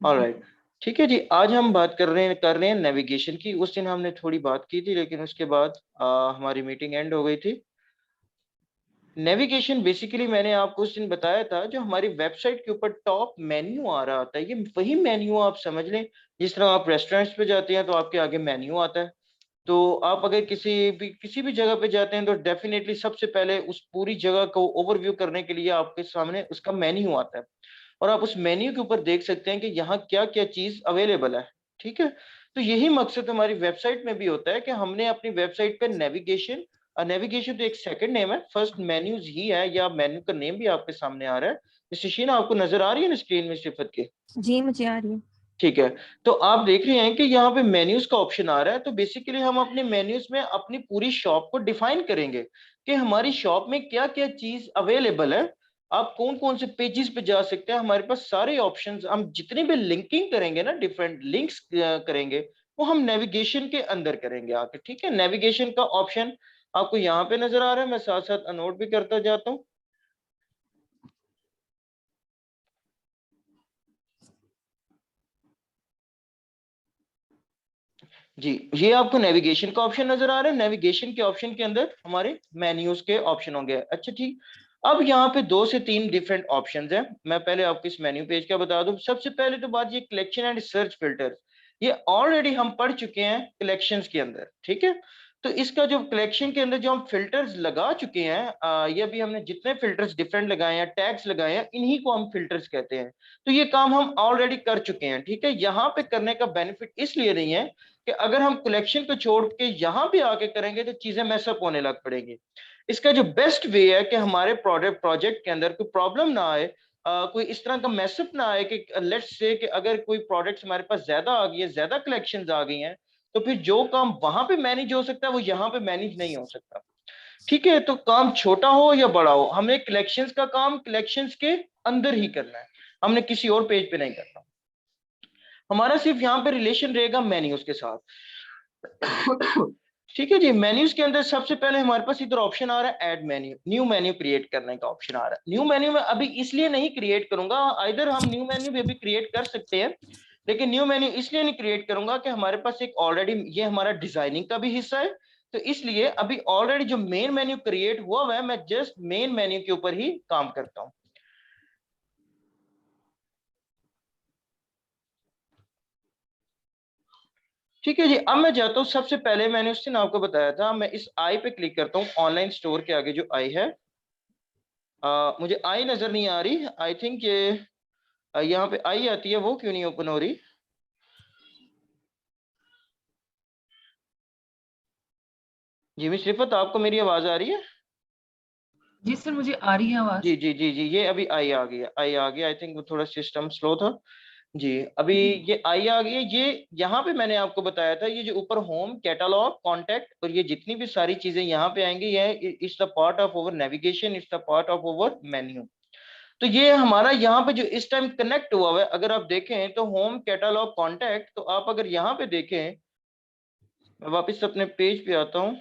Alright, ठीक है जी। आज हम बात कर रहे हैं नेविगेशन की। उस दिन हमने थोड़ी बात की थी, लेकिन उसके बाद हमारी मीटिंग एंड हो गई थी। नेविगेशन बेसिकली मैंने आपको उस दिन बताया था, जो हमारी वेबसाइट के ऊपर टॉप मेन्यू आ रहा होता है, ये वही मेन्यू आप समझ लें। जिस तरह आप रेस्टोरेंट्स पे जाते हैं तो आपके आगे मेन्यू आता है, तो आप अगर किसी भी जगह पे जाते हैं तो डेफिनेटली सबसे पहले उस पूरी जगह को ओवरव्यू करने के लिए आपके सामने उसका मेन्यू आता है। और आप उस मेन्यू के ऊपर देख सकते हैं कि यहाँ क्या क्या चीज अवेलेबल है। ठीक है, तो यही मकसद हमारी वेबसाइट में भी होता है कि हमने अपनी वेबसाइट पे नेविगेशन, नेविगेशन तो एक सेकंड नेम है, फर्स्ट मेन्यूज ही है, या मेन्यू का नेम भी आपके सामने आ रहा है। शिशीना आपको नजर आ रही है ना स्क्रीन में सिफत के? जी मुझे आ रही है। ठीक है, तो आप देख रहे हैं कि यहाँ पे मेन्यूज का ऑप्शन आ रहा है। तो बेसिकली हम अपने मेन्यूज में अपनी पूरी शॉप को डिफाइन करेंगे कि हमारी शॉप में क्या क्या चीज अवेलेबल है। आप कौन कौन से पेजेस पे जा सकते हैं, हमारे पास सारे ऑप्शंस। हम जितनी भी लिंकिंग करेंगे ना, डिफरेंट लिंक्स करेंगे, वो हम नेविगेशन के अंदर करेंगे आके। ठीक है, नेविगेशन का ऑप्शन आपको यहाँ पे नजर आ रहा है, मैं साथ साथ नोट भी करता जाता हूँ। जी, ये आपको नेविगेशन का ऑप्शन नजर आ रहा है। नेविगेशन के ऑप्शन के अंदर हमारे मेन्यूज के ऑप्शन होंगे। अच्छा ठीक, अब यहाँ पे 2 से 3 डिफरेंट ऑप्शंस हैं। मैं पहले आपको इस मेन्यू पेज का बता दूं। सबसे पहले तो बात, ये कलेक्शन एंड सर्च फिल्टर, ये ऑलरेडी हम पढ़ चुके हैं कलेक्शंस के अंदर। ठीक है, तो इसका जो कलेक्शन के अंदर जो हम फिल्टर्स लगा चुके हैं, ये भी हमने जितने फिल्टर्स डिफरेंट लगाए हैं, टैग्स लगाए हैं, इन्हीं को हम फिल्टर्स कहते हैं। तो ये काम हम ऑलरेडी कर चुके हैं। ठीक है, यहाँ पे करने का बेनिफिट इसलिए नहीं है कि अगर हम कलेक्शन को छोड़ के यहाँ पे आके करेंगे तो चीजें मैसअप होने लग पड़ेंगी। इसका जो बेस्ट वे है कि हमारे प्रोजेक्ट के अंदर कोई प्रॉब्लम ना आए, कोई इस तरह का मैसअप ना आए कि लेट्स से कि अगर कोई प्रोडक्ट्स हमारे पास ज्यादा आ गई है, ज्यादा कलेक्शंस आ गई हैं, तो फिर जो काम वहां पे मैनेज हो सकता है वो यहाँ पे मैनेज नहीं हो सकता। ठीक है, तो काम छोटा हो या बड़ा हो, हमें कलेक्शंस का काम कलेक्शंस के अंदर ही करना है, हमने किसी और पेज पे नहीं करना। हमारा सिर्फ यहाँ पे रिलेशन रहेगा मेन्यूज के साथ। ठीक है जी, मेन्यूज के अंदर सबसे पहले हमारे पास इधर ऑप्शन आ रहा है add menu, new menu create करने का ऑप्शन आ रहा है। न्यू मेन्यू में अभी इसलिए नहीं क्रिएट करूंगा, इधर हम न्यू मेन्यू भी अभी क्रिएट कर सकते हैं, लेकिन न्यू मेन्यू इसलिए नहीं क्रिएट करूंगा कि हमारे पास एक ऑलरेडी ये हमारा डिजाइनिंग का भी हिस्सा है। तो इसलिए अभी ऑलरेडी जो मेन मेन्यू क्रिएट हुआ हुआ है, मैं जस्ट मेन मेन्यू के ऊपर ही काम करता हूँ। ठीक है जी, अब मैं जाता हूँ। सबसे पहले मैंने उस दिन आपको बताया था, मैं इस आई पे क्लिक करता हूँ, ऑनलाइन स्टोर के आगे जो आई है। मुझे आई नजर नहीं आ रही, आई थिंक ये यहाँ पे आई आती है, वो क्यों नहीं ओपन हो रही? जी मिस रिफत, आपको मेरी आवाज आ रही है? जी सर मुझे आ रही है आवाज। जी जी जी जी, ये अभी आई आ गई है, आई आ गई। आई थिंक वो थोड़ा सिस्टम स्लो था। जी, अभी जी ये आई आ गई है। ये यहाँ पे मैंने आपको बताया था, ये जो ऊपर होम, कैटलॉग, कॉन्टेक्ट और ये जितनी भी सारी चीजें यहाँ पे आएंगी, ये it's the part of over navigation, it's the part of over menu. तो ये हमारा यहाँ पे जो इस टाइम कनेक्ट हुआ हुआ है, अगर आप देखें तो होम, कैटलॉग, कॉन्टैक्ट, तो आप अगर यहाँ पे देखें, मैं वापस अपने पेज पे आता हूँ,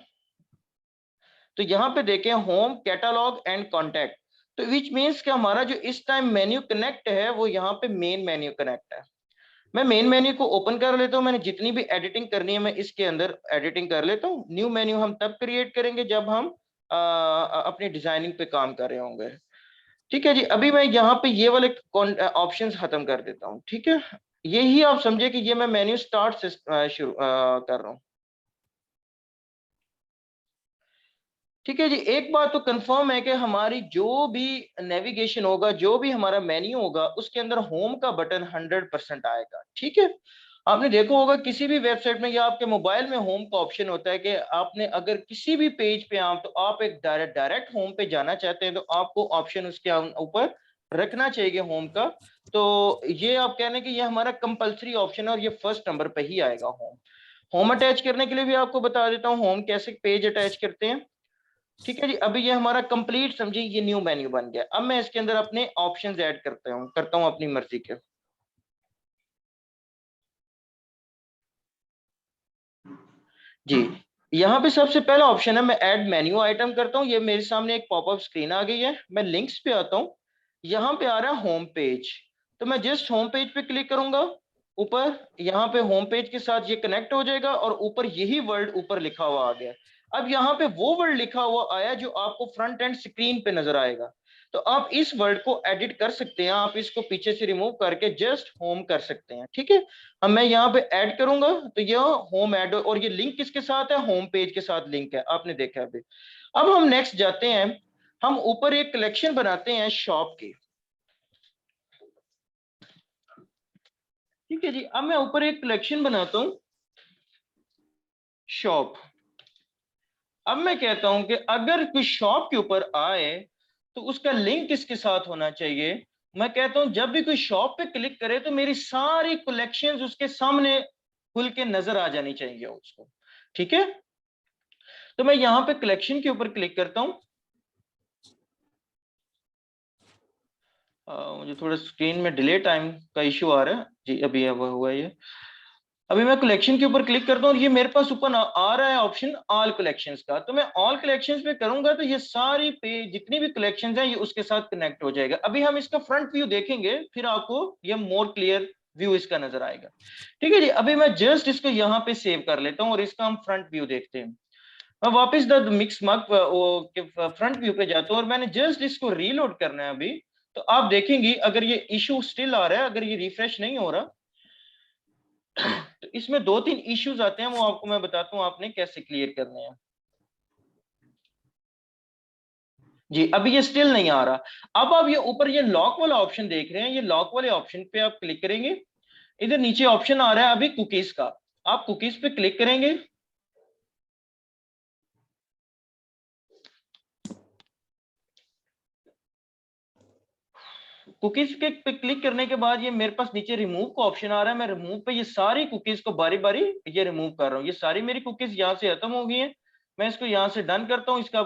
तो यहाँ पे देखें होम, कैटलॉग एंड कॉन्टैक्ट, तो विच मीन्स कि हमारा जो इस टाइम मेन्यू कनेक्ट है वो यहाँ पे मेन मेन्यू कनेक्ट है। मैं मेन मेन्यू को ओपन कर लेता हूँ, मैंने जितनी भी एडिटिंग करनी है मैं इसके अंदर एडिटिंग कर लेता हूँ। न्यू मेन्यू हम तब क्रिएट करेंगे जब हम अपनी डिजाइनिंग पे काम कर रहे होंगे। ठीक है जी, अभी मैं यहाँ पे ये वाले ऑप्शंस खत्म कर देता हूँ। ठीक है, यही आप समझे कि ये मैं मेन्यू स्टार्ट से शुरू कर रहा हूँ। ठीक है जी, एक बात तो कंफर्म है कि हमारी जो भी नेविगेशन होगा, जो भी हमारा मेन्यू होगा, उसके अंदर होम का बटन 100% आएगा। ठीक है, आपने देखा होगा किसी भी वेबसाइट में या आपके मोबाइल में होम का ऑप्शन होता है कि आपने अगर किसी भी पेज पे आप, तो आप एक डायरेक्ट होम पे जाना चाहते हैं तो आपको ऑप्शन उसके ऊपर रखना चाहिए होम का। तो ये आप कहने कि ये हमारा कंपलसरी ऑप्शन है और ये फर्स्ट नंबर पे ही आएगा होम। होम अटैच करने के लिए भी आपको बता देता हूँ होम कैसे पेज अटैच करते हैं। ठीक है जी, अभी ये हमारा कंप्लीट समझिए ये न्यू मेन्यू बन गया। अब मैं इसके अंदर अपने ऑप्शंस ऐड करता हूँ अपनी मर्जी के। जी, यहाँ पे सबसे पहला ऑप्शन है, मैं ऐड मेन्यू आइटम करता हूँ। ये मेरे सामने एक पॉपअप स्क्रीन आ गई है, मैं लिंक्स पे आता हूँ, यहाँ पे आ रहा है होम पेज। तो मैं जस्ट होम पेज पे क्लिक करूंगा, ऊपर यहाँ पे होम पेज के साथ ये कनेक्ट हो जाएगा और ऊपर यही वर्ड ऊपर लिखा हुआ आ गया। अब यहाँ पे वो वर्ड लिखा हुआ आया जो आपको फ्रंट एंड स्क्रीन पे नजर आएगा। तो आप इस वर्ड को एडिट कर सकते हैं, आप इसको पीछे से रिमूव करके जस्ट होम कर सकते हैं। ठीक है, अब मैं यहाँ पे ऐड करूंगा तो यह होम ऐड, और ये लिंक किसके साथ है, होम पेज के साथ लिंक है, आपने देखा अभी। अब हम नेक्स्ट जाते हैं, हम ऊपर एक कलेक्शन बनाते हैं शॉप की। ठीक है जी, अब मैं ऊपर एक कलेक्शन बनाता हूं शॉप। अब मैं कहता हूं कि अगर कोई शॉप के ऊपर आए तो उसका लिंक किसके साथ होना चाहिए। मैं कहता हूं जब भी कोई शॉप पे क्लिक करे तो मेरी सारी कलेक्शंस उसके सामने खुल के नजर आ जानी चाहिए उसको। ठीक है, तो मैं यहां पे कलेक्शन के ऊपर क्लिक करता हूं। मुझे थोड़ा स्क्रीन में डिले टाइम का इश्यू आ रहा है जी, अभी अब हुआ ये। अभी मैं कलेक्शन के ऊपर क्लिक करता हूँ और ये मेरे पास ऊपर आ रहा है ऑप्शन ऑल कलेक्शंस का। तो मैं ऑल कलेक्शंस पे करूंगा तो ये सारी पेज जितनी भी कलेक्शंस हैं ये उसके साथ कनेक्ट हो जाएगा। अभी हम इसका फ्रंट व्यू देखेंगे, फिर आपको ये मोर क्लियर व्यू इसका नजर आएगा। ठीक है जी, अभी मैं जस्ट इसको यहाँ पे सेव कर लेता हूँ और इसका हम फ्रंट व्यू देखते हैं। मैं वापस the mix mug front view पे जाता हूँ और मैंने जस्ट इसको रीलोड करना है अभी। तो आप देखेंगे अगर ये इशू स्टिल आ रहा है, अगर ये रिफ्रेश नहीं हो रहा, तो इसमें दो तीन इश्यूज आते हैं, वो आपको मैं बताता हूँ आपने कैसे क्लियर करने हैं। जी, अभी ये स्टिल नहीं आ रहा। अब आप ये ऊपर ये लॉक वाला ऑप्शन देख रहे हैं, ये लॉक वाले ऑप्शन पे आप क्लिक करेंगे। इधर नीचे ऑप्शन आ रहा है अभी कुकीज का, आप कुकीज पे क्लिक करेंगे। कुकीज के पे क्लिक करने के बाद ये मेरे पास नीचे रिमूव का ऑप्शन आ रहा है। मैं रिमूव पे ये सारी कुकीज को बारी बारी ये रिमूव कर रहा हूँ। ये सारी मेरी कुकीज यहाँ से खत्म हो गई हैं। मैं इसको यहाँ से डन करता हूँ, इसका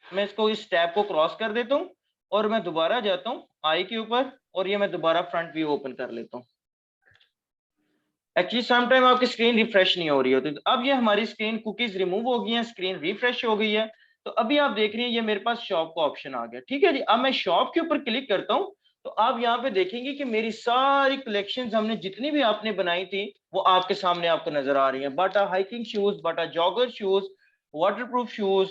मैं इसको इस टैब को क्रॉस कर देता हूँ और मैं दोबारा जाता हूँ आई के ऊपर और ये मैं दोबारा फ्रंट व्यू ओपन कर लेता हूँ। एक्चुअली सम टाइम आपकी स्क्रीन रिफ्रेश नहीं हो रही होती। तो अब ये हमारी स्क्रीन कुकीज रिमूव हो गई है, स्क्रीन रिफ्रेश हो गई है। तो अभी आप देख रही हैं ये मेरे पास शॉप का ऑप्शन आ गया। ठीक है जी, अब मैं शॉप के ऊपर क्लिक करता हूँ तो आप यहाँ पे देखेंगे कि मेरी सारी कलेक्शंस हमने जितनी भी आपने बनाई थी वो आपके सामने आपको नजर आ रही है। बाटा हाइकिंग शूज, बाटा जॉगर शूज, वाटरप्रूफ शूज,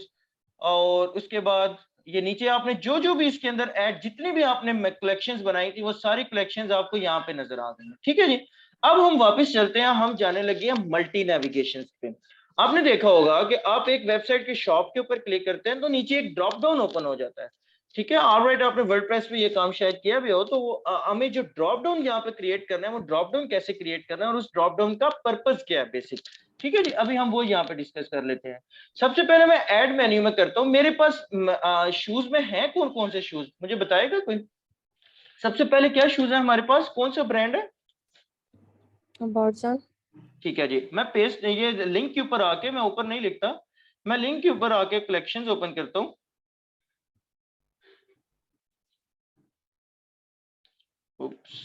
और उसके बाद ये नीचे आपने जो जो भी इसके अंदर ऐड जितनी भी आपने कलेक्शंस बनाई थी वो सारी कलेक्शंस आपको यहाँ पे नजर आ गई हैं। ठीक है जी, अब हम वापस चलते हैं, हम जाने लगे हैं मल्टी नेविगेशन पे। आपने देखा होगा कि आप एक वेबसाइट के शॉप के ऊपर क्लिक करते हैं तो नीचे एक ड्रॉप डाउन ओपन हो जाता है। ठीक है, ऑलराइट, आपने वर्डप्रेस पे ये काम शायद किया भी हो। तो वो हमें जो ड्रॉप डाउन यहाँ पे क्रिएट करना है, वो ड्रॉप डाउन कैसे क्रिएट करना है और उस ड्रॉप डाउन का पर्पस क्या है बेसिक। ठीक है जी, अभी हम वो यहाँ पे डिस्कस कर लेते हैं। सबसे पहले मैं ऐड मेन्यू में करता हूँ। मेरे पास शूज में है कौन कौन से शूज, मुझे बताएगा कोई। सबसे पहले क्या शूज है हमारे पास, कौन सा ब्रांड है। अबाउट। ठीक है जी, मैं पेस्ट ये लिंक के ऊपर आके, मैं ऊपर नहीं लिखता, मैं लिंक के ऊपर आके कलेक्शंस ओपन करता हूँ। उप्स,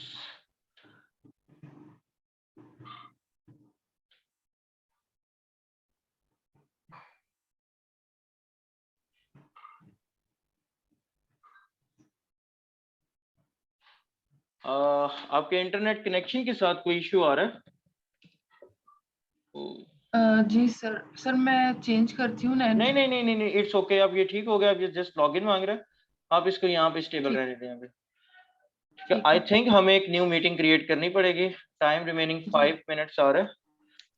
आपके इंटरनेट कनेक्शन के साथ कोई इश्यू आ रहा है। जी सर मैं चेंज करती हूँ नहीं नेट। नहीं नहीं नहीं नहीं, इट्स ओके, अब ये ठीक हो गया। अब ये जस्ट लॉगिन मांग रहा है, आप इसको यहाँ पे स्टेबल ठीक रहने दें अभी। ठीक आई है थिंक हमें एक न्यू मीटिंग क्रिएट करनी पड़ेगी। टाइम रिमेनिंग जी 5 मिनट्स आ रहा है,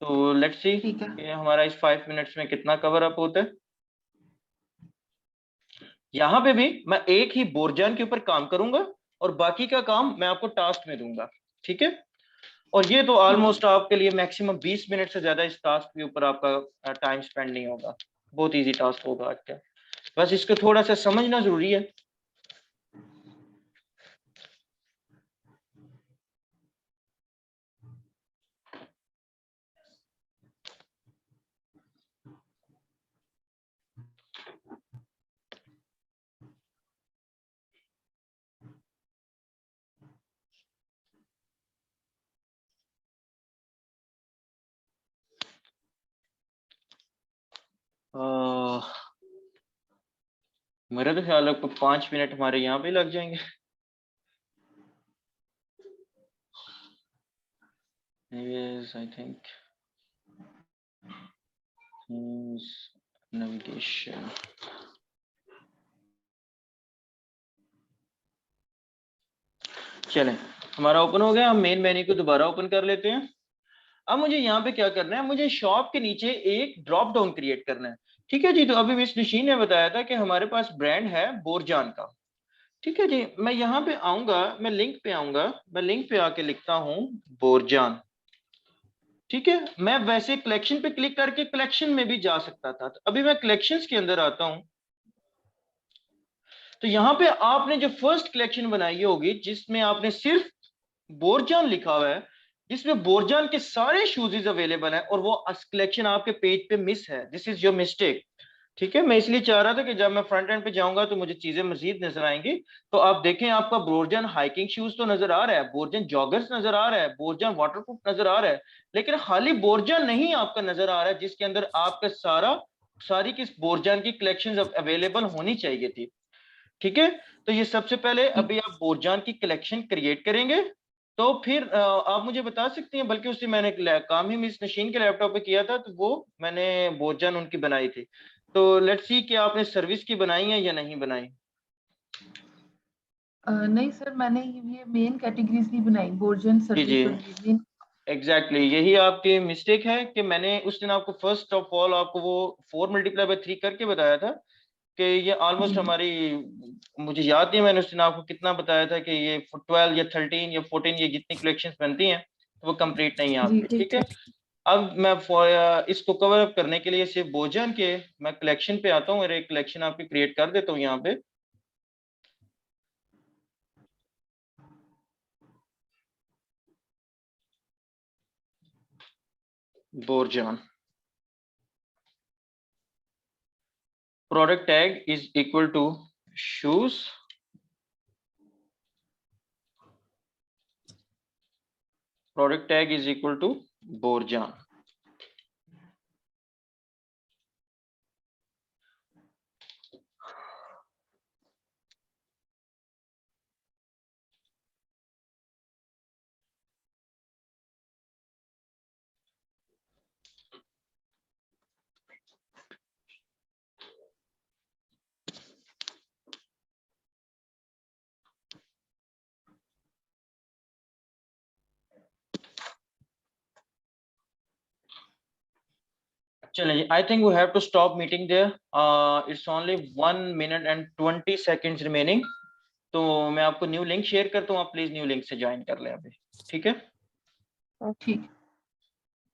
तो लेट्स सी ठीक है। कि हमारा इस 5 मिनट्स में कितना कवर अप होता है। यहाँ पे भी मैं एक ही बोरजान के ऊपर काम करूंगा और बाकी का काम मैं आपको टास्क में दूंगा। ठीक है, और ये तो ठीक है ऑलमोस्ट आपके लिए मैक्सिमम 20 मिनट से ज्यादा इस टास्क के ऊपर आपका टाइम स्पेंड नहीं होगा। बहुत इजी टास्क होगा आज का, बस इसको थोड़ा सा समझना जरूरी है। मेरा तो ख्याल है 5 मिनट हमारे यहाँ पे लग जाएंगे। Yes, I think navigation. चलें, हमारा ओपन हो गया। हम मेन मेन्यू को दोबारा ओपन कर लेते हैं। अब मुझे यहाँ पे क्या करना है, मुझे शॉप के नीचे एक ड्रॉप डाउन क्रिएट करना है। ठीक है जी, तो अभी मिस नशीन ने बताया था कि हमारे पास ब्रांड है बोरजान का। ठीक है जी, मैं यहाँ पे आऊंगा, मैं लिंक पे आऊंगा, मैं लिंक पे आके लिखता हूँ बोरजान। ठीक है, मैं वैसे कलेक्शन पे क्लिक करके कलेक्शन में भी जा सकता था, तो अभी मैं कलेक्शंस के अंदर आता हूं। तो यहाँ पे आपने जो फर्स्ट कलेक्शन बनाई होगी जिसमें आपने सिर्फ बोरजान लिखा हुआ है, जिसमें बोरजान के सारे शूजेस अवेलेबल हैं, और वो कलेक्शन आपके पेज पे मिस है। This is your mistake. ठीक है, मैं इसलिए चाह रहा था कि जब मैं फ्रंट एंड पे जाऊंगा तो मुझे चीजें मजीद नजर आएंगी। तो आप देखें, आपका बोरजान हाइकिंग शूज तो नजर आ रहा है, बोरजान जॉगर्स नजर आ रहा है, बोरजान वाटरप्रूफ नजर आ रहा है, लेकिन खाली बोरजान नहीं आपका नजर आ रहा है, जिसके अंदर आपका सारी किस बोरजान की कलेक्शन अवेलेबल होनी चाहिए थी। ठीक है, तो ये सबसे पहले ठीक। अभी आप बोरजान की कलेक्शन क्रिएट करेंगे। तो फिर आप मुझे बता सकती हैं, बल्कि उससे मैंने काम ही मिस नशीन के लैपटॉप पे किया था, तो वो मैंने बोरजान उनकी बनाई थी। तो लेट्स सी कि आपने सर्विस की बनाई है या नहीं बनाई। नहीं सर, मैंने ये मेन कैटेगरीज नहीं बनाई, बोर्जन जी जी, सर्विस और ये मेन। एग्जैक्टली यही आपकी मिस्टेक है कि मैंने उस दिन आपको फर्स्ट ऑफ ऑल आपको वो 4 × 3 करके बताया था कि ये ऑलमोस्ट जी हमारी, मुझे याद नहीं मैंने उस दिन आपको कितना बताया था कि ये 12 या 13 या 14 ये जितनी कलेक्शंस बनती हैं तो वो कंप्लीट नहीं है जी। आपकी। ठीक है, अब मैं इसको कवर अप करने के लिए सिर्फ बोजन के मैं कलेक्शन पे आता हूँ और एक कलेक्शन आपकी क्रिएट कर देता हूँ यहाँ पे। Borjan product tag is equal to shoes, product tag is equal to Borjan. चलिए, I think we have to stop meeting there, it's only 1 minute and 20 seconds remaining. तो मैं आपको न्यू लिंक शेयर करता हूँ, आप प्लीज न्यू लिंक से join कर लें अभी। ठीक है। ठीक।